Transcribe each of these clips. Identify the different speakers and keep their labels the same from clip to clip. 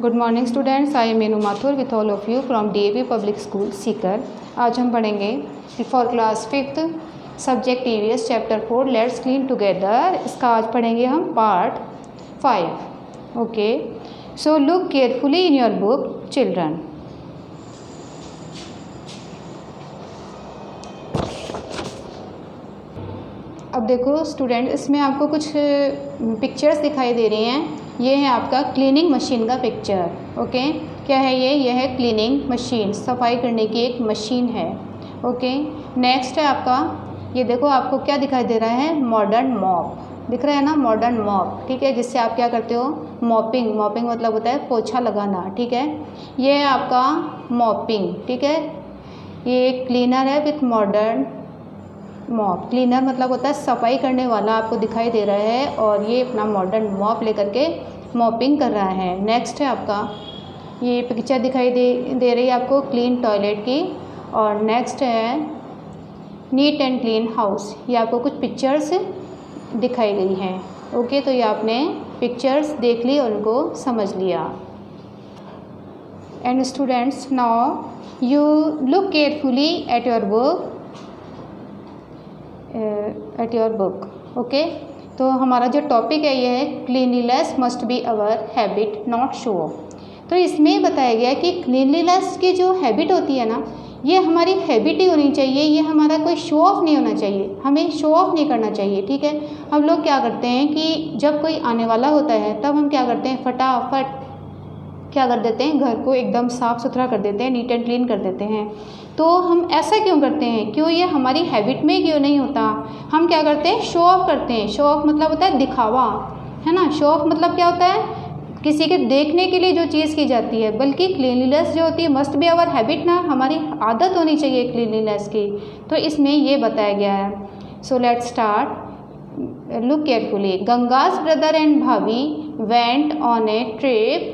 Speaker 1: Good morning students, I am Meenu Mathur with all of you from DAV public school Sikar. आज हम पढ़ेंगे for class 5th subject EVS chapter 4 let's clean together. इसका आज पढ़ेंगे हम part 5। Okay, so look carefully in your book children. अब देखो student, इसमें आपको कुछ पिक्चर्स दिखाई दे रही हैं। ये है आपका क्लीनिंग मशीन का पिक्चर। ओके, क्या है ये? यह है क्लीनिंग मशीन, सफाई करने की एक मशीन है। ओके, नेक्स्ट है आपका, ये देखो आपको क्या दिखाई दे रहा है? मॉडर्न मॉप दिख रहा है ना, मॉडर्न मॉप। ठीक है, जिससे आप क्या करते हो? मॉपिंग। मॉपिंग मतलब होता है पोछा लगाना। ठीक है, ये है आपका मॉपिंग। ठीक है, ये क्लीनर है विथ मॉडर्न मॉप। क्लीनर मतलब होता है सफाई करने वाला, आपको दिखाई दे रहा है, और ये अपना मॉडर्न मॉप लेकर के मॉपिंग कर रहा है। नेक्स्ट है आपका, ये पिक्चर दिखाई दे रही है आपको क्लीन टॉयलेट की। और नेक्स्ट है नीट एंड क्लीन हाउस। ये आपको कुछ पिक्चर्स दिखाई गई हैं। ओके, तो ये आपने पिक्चर्स देख ली और उनको समझ लिया। And students, now you look carefully at your book. Okay, तो हमारा जो टॉपिक है ये है cleanliness must be our habit not show off. तो इसमें बताया गया है कि क्लीनलीनेस की जो हैबिट होती है ना, ये हमारी हैबिट ही होनी चाहिए। ये हमारा कोई शो ऑफ नहीं होना चाहिए, हमें शो ऑफ नहीं करना चाहिए। ठीक है, हम लोग क्या करते हैं कि जब कोई आने वाला होता है तब हम क्या करते हैं, फटाफट क्या कर देते हैं, घर को एकदम साफ़ सुथरा कर देते हैं, नीट एंड क्लीन कर देते हैं। तो हम ऐसा क्यों करते हैं? क्यों ये हमारी हैबिट में क्यों नहीं होता? हम क्या करते हैं? शो ऑफ करते हैं। शो ऑफ मतलब होता है दिखावा, है ना। शो ऑफ मतलब क्या होता है? किसी के देखने के लिए जो चीज़ की जाती है। बल्कि क्लीनलीनेस जो होती है मस्ट बी आवर हैबिट ना, हमारी आदत होनी चाहिए क्लीनलीनेस की। तो इसमें ये बताया गया है। So let's start, look carefully. Ganga's brother and bhabhi went on a trip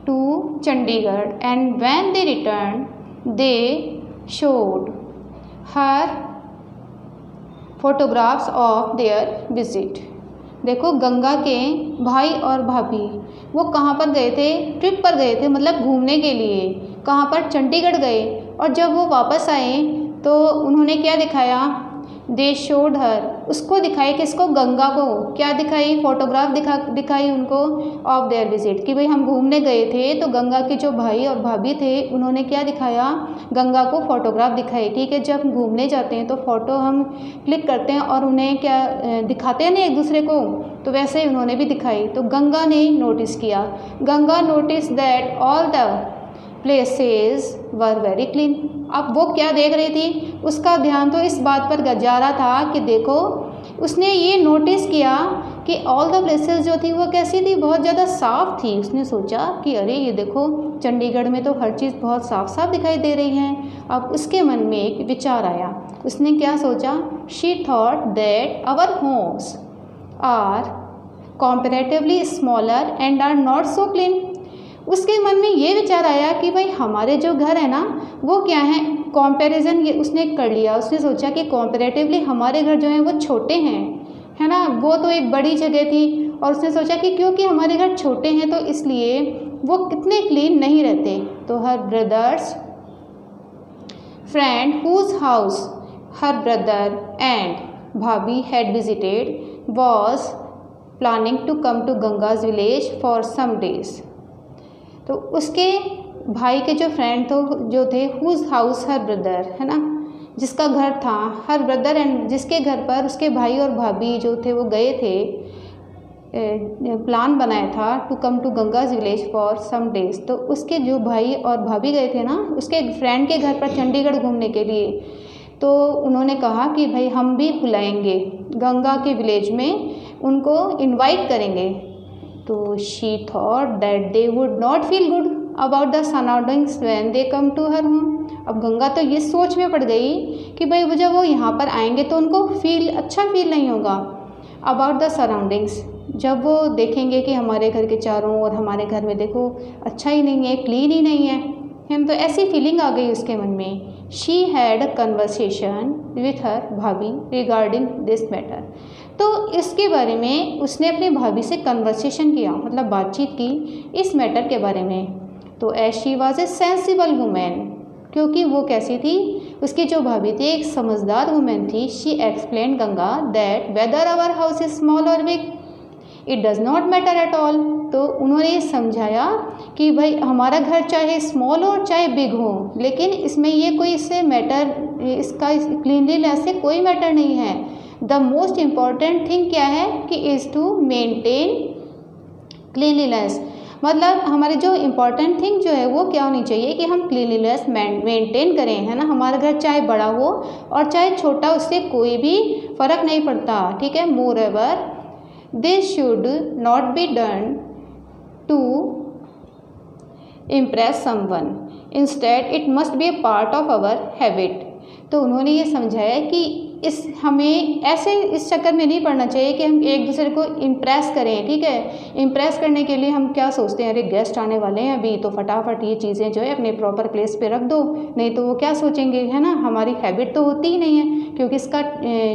Speaker 1: to Chandigarh, and when they returned they showed her photographs of their visit। देखो, गंगा के भाई और भाभी वो कहाँ पर गए थे? ट्रिप पर गए थे, मतलब घूमने के लिए। कहाँ पर? चंडीगढ़ गए। और जब वो वापस आए तो उन्होंने क्या दिखाया? दे शोड हर, उसको दिखाई, किसको? गंगा को। क्या दिखाई? फोटोग्राफ दिखाई उनको ऑफ देयर विजिट, कि भाई हम घूमने गए थे तो गंगा के जो भाई और भाभी थे उन्होंने क्या दिखाया? गंगा को फोटोग्राफ दिखाई। ठीक है, जब हम घूमने जाते हैं तो फ़ोटो हम क्लिक करते हैं और उन्हें क्या दिखाते हैं ना एक दूसरे को, तो वैसे ही उन्होंने भी दिखाई। तो गंगा ने नोटिस किया, Ganga notice that all the places were very clean. अब वो क्या देख रही थी? उसका ध्यान तो इस बात पर जा रहा था कि देखो, उसने ये नोटिस किया कि ऑल द प्लेसेस जो थी वो कैसी थी? बहुत ज़्यादा साफ़ थी। उसने सोचा कि अरे ये देखो, चंडीगढ़ में तो हर चीज़ बहुत साफ साफ दिखाई दे रही है। अब उसके मन में एक विचार आया। उसने क्या सोचा? She thought that our homes are comparatively smaller and are not so clean. उसके मन में ये विचार आया कि भाई हमारे जो घर है ना वो क्या है, कंपैरिजन ये उसने कर लिया। उसने सोचा कि कंपैरेटिवली हमारे घर जो हैं वो छोटे हैं, है ना। वो तो एक बड़ी जगह थी और उसने सोचा कि क्योंकि हमारे घर छोटे हैं तो इसलिए वो कितने क्लीन नहीं रहते। तो her brother's friend whose house her brother and bhabhi had visited was planning to come to Ganga's village for some days. तो उसके भाई के जो फ्रेंड जो थे, हुज हाउस हर ब्रदर, है ना, जिसका घर था, हर ब्रदर एंड, जिसके घर पर उसके भाई और भाभी जो थे वो गए थे, प्लान बनाया था to come to Ganga's village for some days. तो उसके जो भाई और भाभी गए थे ना उसके फ्रेंड के घर पर चंडीगढ़ घूमने के लिए, तो उन्होंने कहा कि भाई हम भी बुलाएंगे गंगा के विलेज में, उनको इनवाइट करेंगे। तो she thought that they would not feel good about the surroundings when they come to her home. अब गंगा तो ये सोच में पड़ गई कि भाई वो जब वो यहाँ पर आएंगे तो उनको अच्छा फील नहीं होगा अबाउट द सराउंडिंग्स। जब वो देखेंगे कि हमारे घर के चारों और हमारे घर में देखो अच्छा ही नहीं है, क्लीन ही नहीं है, तो ऐसी फीलिंग आ गई उसके मन में। She had a conversation with her भाभी रिगार्डिंग दिस मैटर। तो इसके बारे में उसने अपनी भाभी से कन्वर्सेशन किया, मतलब बातचीत की इस मैटर के बारे में। तो as she was a sensible women, क्योंकि वो कैसी थी, उसकी जो भाभी थी एक समझदार वुमेन थी। She explain Ganga that whether our house is small or big it does not matter at all. तो उन्होंने ये समझाया कि भाई हमारा घर चाहे स्मॉल हो चाहे बिग हो, लेकिन इसमें ये कोई इससे मैटर, इसका क्लीनलीनेस से कोई मैटर नहीं है। द मोस्ट इम्पॉर्टेंट थिंग क्या है कि इज़ टू मेंटेन क्लीनलीनेस, मतलब हमारे जो इम्पॉर्टेंट थिंग जो है वो क्या होनी चाहिए कि हम क्लीनलीनेस मेंटेन करें, है ना। हमारा घर चाहे बड़ा हो और चाहे छोटा, उससे कोई भी फ़र्क नहीं पड़ता, ठीक है। Moreover this should not be done to impress someone, instead it must be a part of our habit. तो उन्होंने ये समझाया कि हमें ऐसे इस चक्कर में नहीं पड़ना चाहिए कि हम एक दूसरे को इम्प्रेस करें, ठीक है। इम्प्रेस करने के लिए हम क्या सोचते हैं, अरे गेस्ट आने वाले हैं अभी, तो फटाफट ये चीज़ें जो है अपने प्रॉपर प्लेस पे रख दो, नहीं तो वो क्या सोचेंगे, है ना। हमारी हैबिट तो होती ही नहीं है, क्योंकि इसका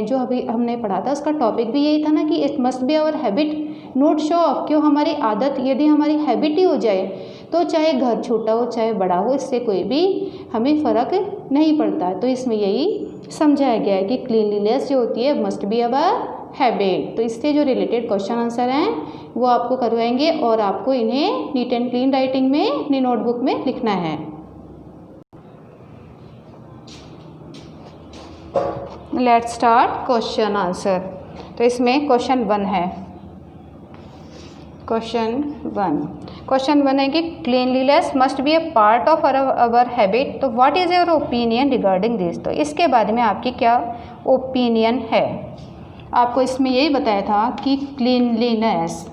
Speaker 1: जो अभी हमने पढ़ा था उसका टॉपिक भी यही था ना कि it must be our habit not show off. क्यों, हमारी आदत यदि हमारी हैबिट ही हो जाए तो चाहे घर छोटा हो चाहे बड़ा हो, इससे कोई भी हमें फ़र्क नहीं पड़ता। तो इसमें यही समझाया गया है कि क्लीनलीनेस जो होती है मस्ट बी अवर हैबिट। तो इससे जो रिलेटेड क्वेश्चन आंसर हैं वो आपको करवाएंगे और आपको इन्हें नीट एंड क्लीन राइटिंग में अपनी नोटबुक में लिखना है। Let's start question answer. तो इसमें क्वेश्चन 1 है। क्वेश्चन वन है कि cleanliness must be a part of our habit. तो what is your opinion regarding this. तो इसके बारे में आपकी क्या ओपिनियन है। आपको इसमें यही बताया था कि cleanliness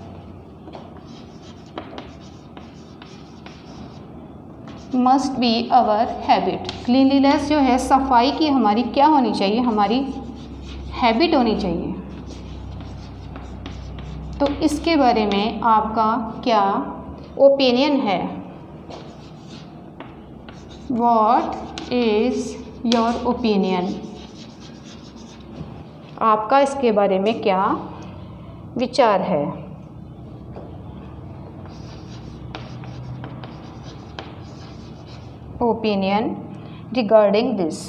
Speaker 1: must be our habit. Cleanliness जो है, सफाई की हमारी क्या होनी चाहिए, हमारी हैबिट होनी चाहिए। तो इसके बारे में आपका क्या ओपिनियन है। व्हाट इज़ योर ओपिनियन, आपका इसके बारे में क्या विचार है। Opinion regarding this.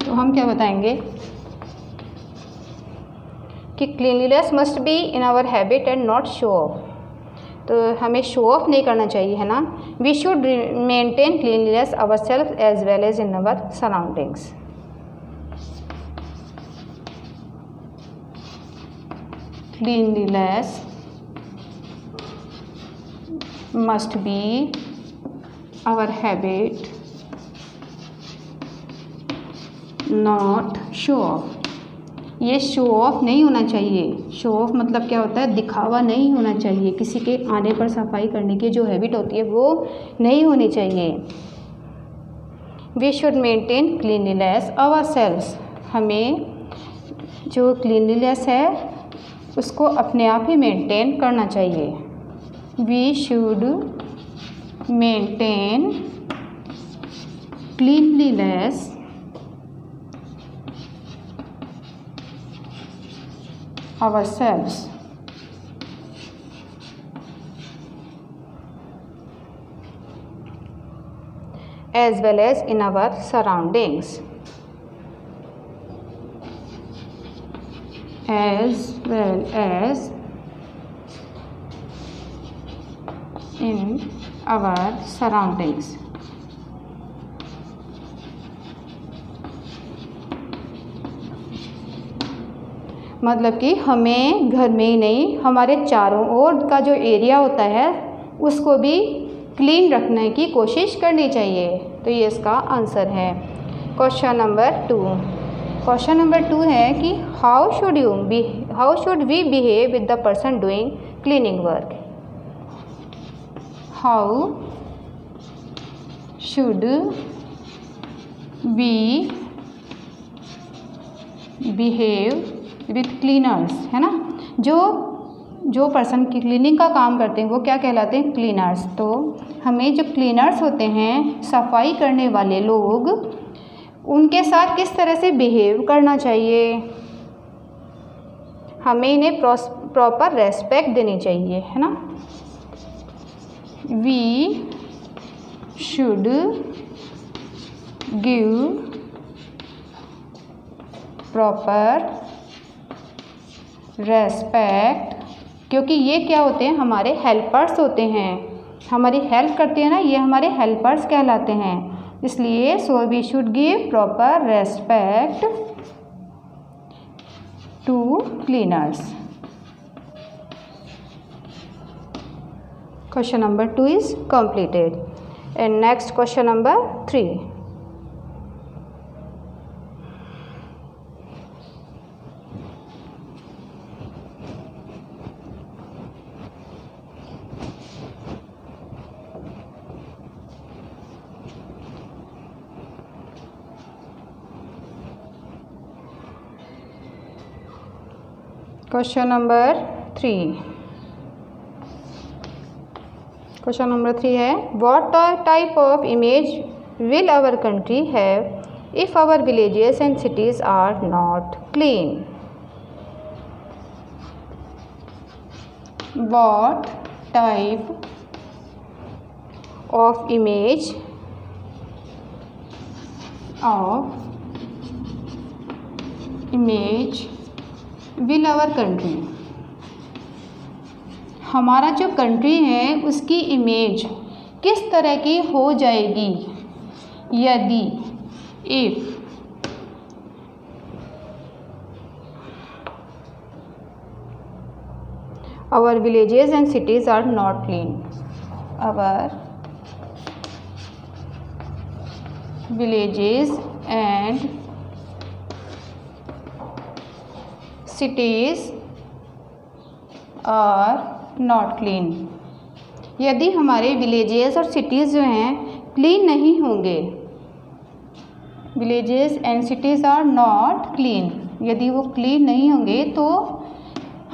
Speaker 1: तो हम क्या बताएंगे कि cleanliness must be in our habit and not show off. तो हमें शो ऑफ नहीं करना चाहिए, है ना। We should maintain cleanliness our self as well as in our surroundings. Cleanliness must be our habit not show off. ये show off नहीं होना चाहिए। शो ऑफ मतलब क्या होता है, दिखावा नहीं होना चाहिए। किसी के आने पर सफाई करने की जो हैबिट होती है वो नहीं होनी चाहिए। We should maintain cleanliness our selves. हमें जो क्लीनलीनेस है उसको अपने आप ही मेंटेन करना चाहिए। We should maintain cleanliness ourselves as well as in our surroundings, as well as in our surroundings। मतलब कि हमें घर में ही नहीं, हमारे चारों ओर का जो एरिया होता है उसको भी क्लीन रखने की कोशिश करनी चाहिए। तो ये इसका आंसर है। क्वेश्चन नंबर 2 है कि how should we behave with the person doing cleaning work. How should we behave with cleaners, है ना। जो जो पर्सन की क्लीनिंग का काम करते हैं वो क्या कहलाते हैं? क्लीनर्स। तो हमें जो क्लीनर्स होते हैं, सफाई करने वाले लोग, उनके साथ किस तरह से बिहेव करना चाहिए? हमें इन्हें प्रॉपर रेस्पेक्ट देनी चाहिए, है ना। We should give proper respect, क्योंकि ये क्या होते हैं? हमारे हेल्पर्स होते हैं, हमारी हेल्प करते हैं ना, ये हमारे हेल्पर्स कहलाते हैं। इसलिए so we should give proper respect to cleaners. Question number 2 is completed. And next question number 3. Question number 3. Question number 3 है, what type of image will our country have if our villages and cities are not clean? What type of image will our country, हमारा जो country है उसकी image किस तरह की हो जाएगी यदि if our villages and cities are not clean. Our villages and cities are not clean. यदि हमारे विलेजेस और सिटीज़ जो हैं क्लीन नहीं होंगे, villages and cities are not clean, यदि वो क्लीन नहीं होंगे तो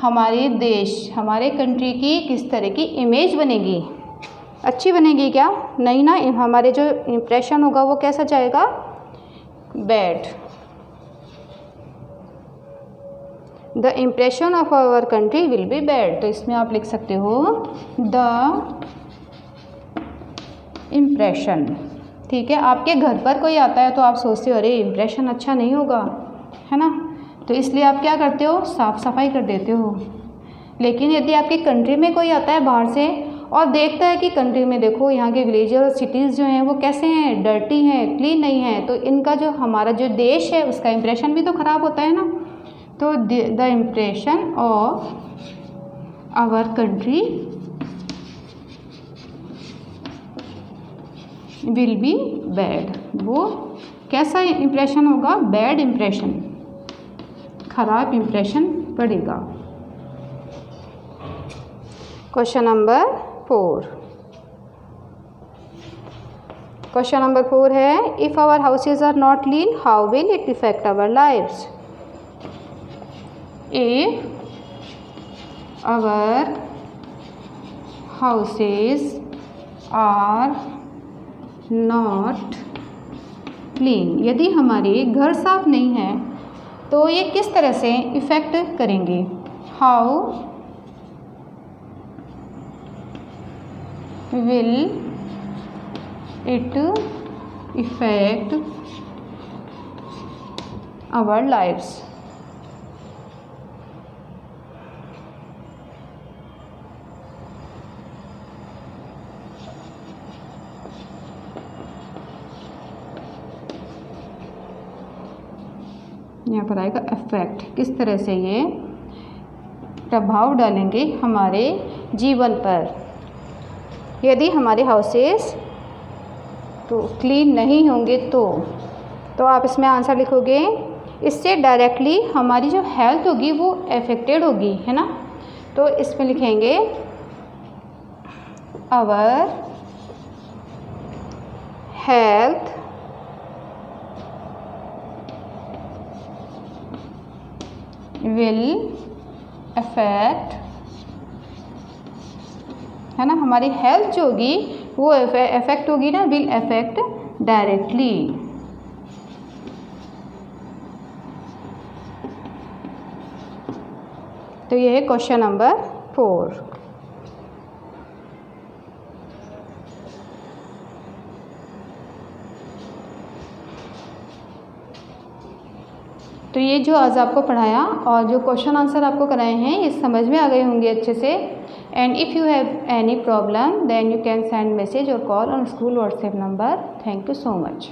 Speaker 1: हमारे देश, हमारे कंट्री की किस तरह की इमेज बनेगी? अच्छी बनेगी क्या? नहीं ना, हमारे जो इम्प्रेशन होगा वो कैसा जाएगा? Bad. The impression of our country will be bad. तो इसमें आप लिख सकते हो द इम्प्रेशन। ठीक है, आपके घर पर कोई आता है तो आप सोचते हो अरे इम्प्रेशन अच्छा नहीं होगा, है ना, तो इसलिए आप क्या करते हो? साफ़ सफाई कर देते हो। लेकिन यदि आपकी कंट्री में कोई आता है बाहर से और देखता है कि कंट्री में देखो यहाँ के विलेज और सिटीज़ जो हैं वो कैसे हैं? डर्टी हैं, क्लीन नहीं हैं, तो इनका जो हमारा जो देश है उसका इम्प्रेशन भी तो ख़राब होता है ना। तो the impression of our country will be bad. वो कैसा इम्प्रेशन होगा? बैड इम्प्रेशन, खराब इम्प्रेशन पड़ेगा। Question number 4। क्वेश्चन नंबर 4 है, if our houses are not clean how will it effect our lives? If our houses are not clean, यदि हमारे घर साफ नहीं हैं तो ये किस तरह से इफ़ेक्ट करेंगे? How will it affect our lives? यहाँ पर आएगा इफेक्ट, किस तरह से ये प्रभाव डालेंगे हमारे जीवन पर। यदि हमारे हाउसेस तो क्लीन नहीं होंगे तो आप इसमें आंसर लिखोगे, इससे डायरेक्टली हमारी जो हेल्थ होगी वो अफेक्टेड होगी, है ना। तो इसमें लिखेंगे आवर हेल्थ will affect है ना, हमारी हेल्थ जो होगी वो अफेक्ट होगी ना, विल अफेक्ट डायरेक्टली। तो ये है क्वेश्चन नंबर 4। तो ये जो आज आपको पढ़ाया और जो क्वेश्चन आंसर आपको कराए हैं ये समझ में आ गए होंगे अच्छे से। And if you have any problem then you can send message or call on school WhatsApp number. Thank you so much.